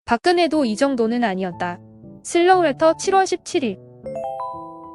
박근혜도 이 정도는 아니었다. 슬로우레터 7월 17일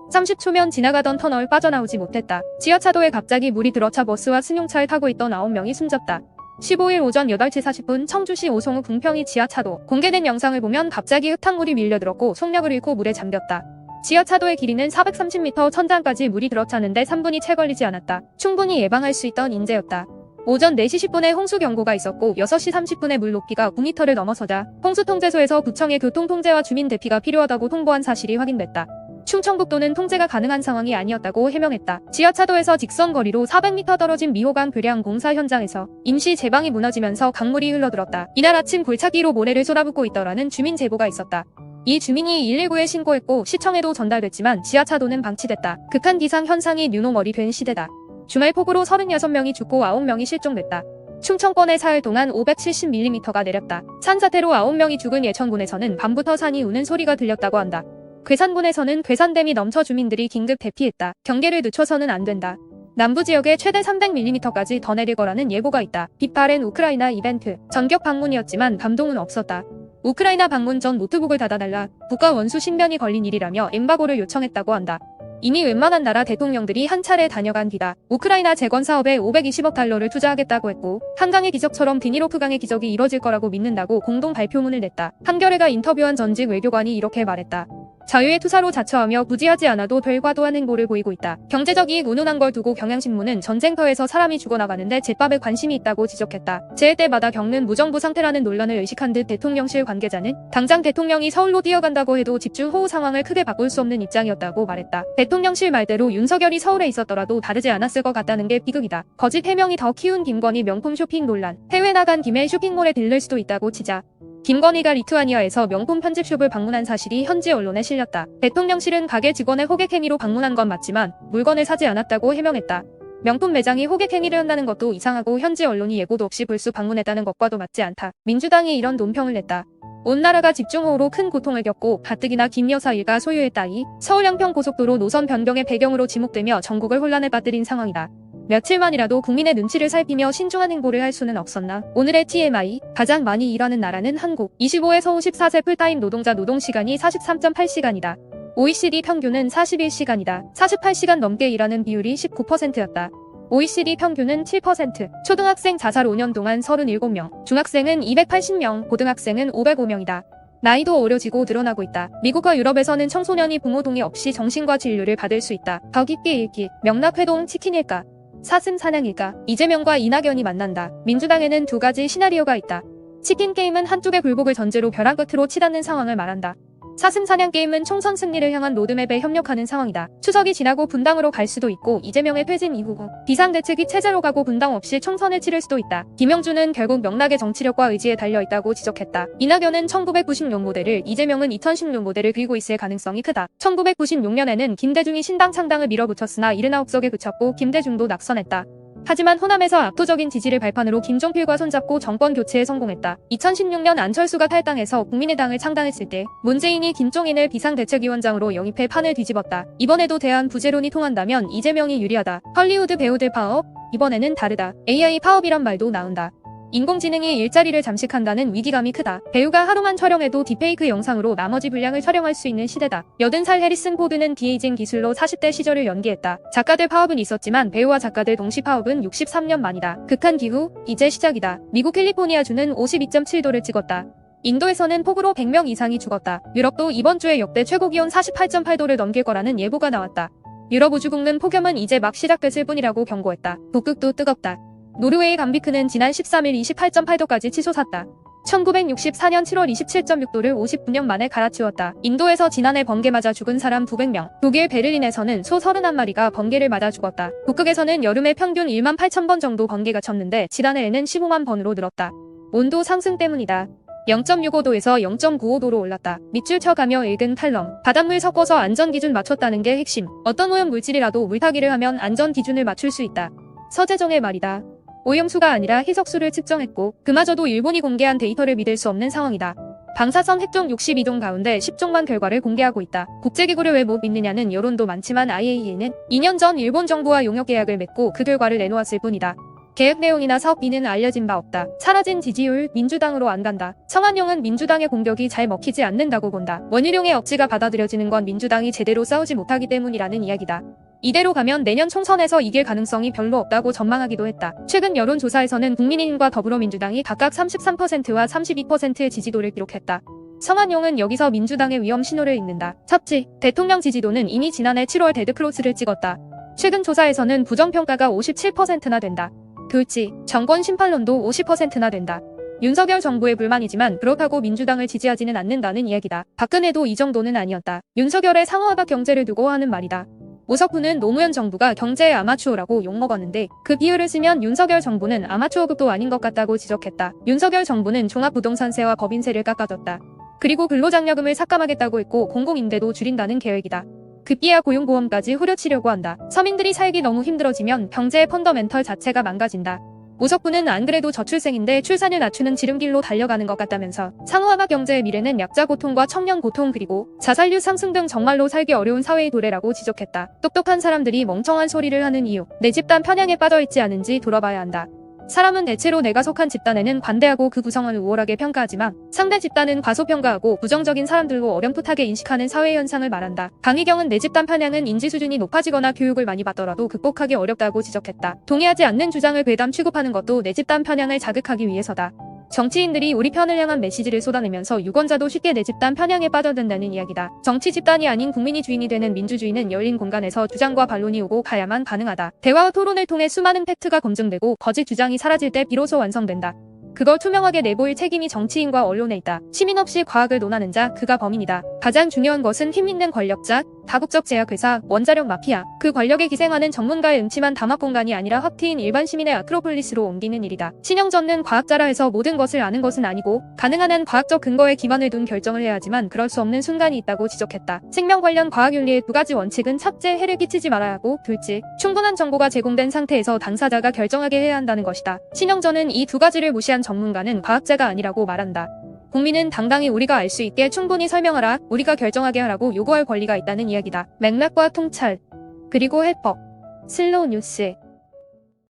30초면 지나가던 터널 빠져나오지 못했다. 지하차도에 갑자기 물이 들어차 버스와 승용차를 타고 있던 9명이 숨졌다. 15일 오전 8시 40분 청주시 오송읍 궁평이 지하차도 공개된 영상을 보면 갑자기 흙탕물이 밀려들었고 속력을 잃고 물에 잠겼다. 지하차도의 길이는 430m 천장까지 물이 들어차는데 3분이 채 걸리지 않았다. 충분히 예방할 수 있던 인재였다. 오전 4시 10분에 홍수 경고가 있었고 6시 30분에 물 높이가 9m를 넘어서자 홍수통제소에서 구청에 교통통제와 주민 대피가 필요하다고 통보한 사실이 확인됐다. 충청북도는 통제가 가능한 상황이 아니었다고 해명했다. 지하차도에서 직선 거리로 400m 떨어진 미호강 교량 공사 현장에서 임시 제방이 무너지면서 강물이 흘러들었다. 이날 아침 골짜기로 모래를 쏟아붓고 있더라는 주민 제보가 있었다. 이 주민이 119에 신고했고 시청에도 전달됐지만 지하차도는 방치됐다. 극한 기상 현상이 뉴노멀이 된 시대다. 주말 폭우로 36명이 죽고 9명이 실종됐다. 충청권에 사흘 동안 570mm가 내렸다. 산사태로 9명이 죽은 예천군에서는 밤부터 산이 우는 소리가 들렸다고 한다. 괴산군에서는 괴산댐이 넘쳐 주민들이 긴급 대피했다. 경계를 늦춰서는 안 된다. 남부 지역에 최대 300mm까지 더 내릴 거라는 예보가 있다. 빗발엔 우크라이나 이벤트. 전격 방문이었지만 감동은 없었다. 우크라이나 방문 전 노트북을 닫아달라. 국가 원수 신변이 걸린 일이라며 엠바고를 요청했다고 한다. 이미 웬만한 나라 대통령들이 한 차례 다녀간 뒤다. 우크라이나 재건 사업에 520억 달러를 투자하겠다고 했고 한강의 기적처럼 드니로프강의 기적이 이뤄질 거라고 믿는다고 공동 발표문을 냈다. 한겨레가 인터뷰한 전직 외교관이 이렇게 말했다. 자유의 투사로 자처하며 굳이 하지 않아도 될 과도한 행보를 보이고 있다. 경제적 이익 운운한 걸 두고 경향신문은 전쟁터에서 사람이 죽어나가는데 제밥에 관심이 있다고 지적했다. 재해 때마다 겪는 무정부 상태라는 논란을 의식한 듯 대통령실 관계자는 당장 대통령이 서울로 뛰어간다고 해도 집중호우 상황을 크게 바꿀 수 없는 입장이었다고 말했다. 대통령실 말대로 윤석열이 서울에 있었더라도 다르지 않았을 것 같다는 게 비극이다. 거짓 해명이 더 키운 김건희 명품 쇼핑 논란. 해외 나간 김에 쇼핑몰에 들를 수도 있다고 치자. 김건희가 리투아니아에서 명품 편집숍을 방문한 사실이 현지 언론에 실렸다. 대통령실은 가게 직원의 호객 행위로 방문한 건 맞지만 물건을 사지 않았다고 해명했다. 명품 매장이 호객 행위를 한다는 것도 이상하고 현지 언론이 예고도 없이 불쑥 방문했다는 것과도 맞지 않다. 민주당이 이런 논평을 냈다. 온 나라가 집중호우로 큰 고통을 겪고 가뜩이나 김 여사 일가 소유했다. 이 서울 양평 고속도로 노선 변경의 배경으로 지목되며 전국을 혼란에 빠뜨린 상황이다. 며칠만이라도 국민의 눈치를 살피며 신중한 행보를 할 수는 없었나. 오늘의 TMI. 가장 많이 일하는 나라는 한국. 25에서 54세 풀타임 노동자 노동시간이 43.8시간이다. OECD 평균은 41시간이다. 48시간 넘게 일하는 비율이 19%였다. OECD 평균은 7%. 초등학생 자살 5년 동안 37명. 중학생은 280명, 고등학생은 505명이다. 나이도 어려지고 늘어나고 있다. 미국과 유럽에서는 청소년이 부모 동의 없이 정신과 진료를 받을 수 있다. 더 깊게 읽기. 명락회동 치킨일까? 사슴 사냥일까? 이재명과 이낙연이 만난다. 민주당에는 두 가지 시나리오가 있다. 치킨 게임은 한쪽의 굴복을 전제로 벼랑 끝으로 치닫는 상황을 말한다. 사슴 사냥 게임은 총선 승리를 향한 로드맵에 협력하는 상황이다. 추석이 지나고 분당으로 갈 수도 있고 이재명의 퇴진 이후 비상대책이 체제로 가고 분당 없이 총선을 치를 수도 있다. 김영준은 결국 명락의 정치력과 의지에 달려있다고 지적했다. 이낙연은 1996 모델을, 이재명은 2016 모델을 그리고 있을 가능성이 크다. 1996년에는 김대중이 신당 창당을 밀어붙였으나 79석에 그쳤고 김대중도 낙선했다. 하지만 호남에서 압도적인 지지를 발판으로 김종필과 손잡고 정권 교체에 성공했다. 2016년 안철수가 탈당해서 국민의당을 창당했을 때 문재인이 김종인을 비상대책위원장으로 영입해 판을 뒤집었다. 이번에도 대안 부재론이 통한다면 이재명이 유리하다. 헐리우드 배우들 파업? 이번에는 다르다. AI 파업이란 말도 나온다. 인공지능이 일자리를 잠식한다는 위기감이 크다. 배우가 하루만 촬영해도 딥페이크 영상으로 나머지 분량을 촬영할 수 있는 시대다. 80살 해리슨 포드는 디에이징 기술로 40대 시절을 연기했다. 작가들 파업은 있었지만 배우와 작가들 동시 파업은 63년 만이다. 극한 기후? 이제 시작이다. 미국 캘리포니아주는 52.7도를 찍었다. 인도에서는 폭우로 100명 이상이 죽었다. 유럽도 이번 주에 역대 최고기온 48.8도를 넘길 거라는 예보가 나왔다. 유럽 우주국는 폭염은 이제 막 시작됐을 뿐이라고 경고했다. 북극도 뜨겁다. 노르웨이 감비크는 지난 13일 28.8도까지 치솟았다. 1964년 7월 27.6도를 59년 만에 갈아치웠다. 인도에서 지난해 번개 맞아 죽은 사람 900명. 독일 베를린에서는 소 31마리가 번개를 맞아 죽었다. 북극에서는 여름에 평균 1만 8천 번 정도 번개가 쳤는데 지난해에는 15만 번으로 늘었다. 온도 상승 때문이다. 0.65도에서 0.95도로 올랐다. 밑줄 쳐가며 읽은 칼럼. 바닷물 섞어서 안전기준 맞췄다는 게 핵심. 어떤 오염 물질이라도 물타기를 하면 안전기준을 맞출 수 있다. 서재정의 말이다. 오염수가 아니라 희석수를 측정했고 그마저도 일본이 공개한 데이터를 믿을 수 없는 상황이다. 방사선 핵종 62종 가운데 10종만 결과를 공개하고 있다. 국제기구를 왜 못 믿느냐는 여론도 많지만 IAEA는 2년 전 일본 정부와 용역 계약을 맺고 그 결과를 내놓았을 뿐이다. 계획 내용이나 사업비는 알려진 바 없다. 사라진 지지율, 민주당으로 안 간다. 성한용은 민주당의 공격이 잘 먹히지 않는다고 본다. 원희룡의 억지가 받아들여지는 건 민주당이 제대로 싸우지 못하기 때문이라는 이야기다. 이대로 가면 내년 총선에서 이길 가능성이 별로 없다고 전망하기도 했다. 최근 여론조사에서는 국민의힘과 더불어민주당이 각각 33%와 32%의 지지도를 기록했다. 성한용은 여기서 민주당의 위험 신호를 읽는다. 첫째, 대통령 지지도는 이미 지난해 7월 데드크로스를 찍었다. 최근 조사에서는 부정평가가 57%나 된다. 둘째, 정권 심판론도 50%나 된다. 윤석열 정부의 불만이지만 그렇다고 민주당을 지지하지는 않는다는 이야기다. 박근혜도 이 정도는 아니었다. 윤석열의 상호화가 경제를 두고 하는 말이다. 오석훈은 노무현 정부가 경제의 아마추어라고 욕먹었는데 그 비유를 쓰면 윤석열 정부는 아마추어급도 아닌 것 같다고 지적했다. 윤석열 정부는 종합부동산세와 법인세를 깎아줬다. 그리고 근로장려금을 삭감하겠다고 했고 공공임대도 줄인다는 계획이다. 급기야 고용보험까지 후려치려고 한다. 서민들이 살기 너무 힘들어지면 경제의 펀더멘털 자체가 망가진다. 오석훈은 안 그래도 저출생인데 출산율 낮추는 지름길로 달려가는 것 같다면서 상호화가 경제의 미래는 약자 고통과 청년 고통 그리고 자살률 상승 등 정말로 살기 어려운 사회의 도래라고 지적했다. 똑똑한 사람들이 멍청한 소리를 하는 이유, 내 집단 편향에 빠져있지 않은지 돌아봐야 한다. 사람은 대체로 내가 속한 집단에는 관대하고 그 구성원을 우월하게 평가하지만 상대 집단은 과소평가하고 부정적인 사람들로 어렴풋하게 인식하는 사회 현상을 말한다. 강희경은 내 집단 편향은 인지 수준이 높아지거나 교육을 많이 받더라도 극복하기 어렵다고 지적했다. 동의하지 않는 주장을 괴담 취급하는 것도 내 집단 편향을 자극하기 위해서다. 정치인들이 우리 편을 향한 메시지를 쏟아내면서 유권자도 쉽게 내 집단 편향에 빠져든다는 이야기다. 정치 집단이 아닌 국민이 주인이 되는 민주주의는 열린 공간에서 주장과 반론이 오고 가야만 가능하다. 대화와 토론을 통해 수많은 팩트가 검증되고 거짓 주장이 사라질 때 비로소 완성된다. 그걸 투명하게 내보일 책임이 정치인과 언론에 있다. 시민 없이 과학을 논하는 자, 그가 범인이다. 가장 중요한 것은 힘있는 권력자, 다국적 제약회사, 원자력 마피아, 그 권력에 기생하는 전문가의 음침한 담합 공간이 아니라 확 트인 일반 시민의 아크로폴리스로 옮기는 일이다. 신영전는 과학자라 해서 모든 것을 아는 것은 아니고 가능한 한 과학적 근거에 기반을 둔 결정을 해야 하지만 그럴 수 없는 순간이 있다고 지적했다. 생명 관련 과학윤리의 두 가지 원칙은 첫째, 해를 끼치지 말아야 하고 둘째, 충분한 정보가 제공된 상태에서 당사자가 결정하게 해야 한다는 것이다. 신영전은 이 두 가지를 무시한 전문가는 과학자가 아니라고 말한다. 국민은 당당히 우리가 알 수 있게 충분히 설명하라, 우리가 결정하게 하라고 요구할 권리가 있다는 이야기다. 맥락과 통찰, 그리고 해법. 슬로우 뉴스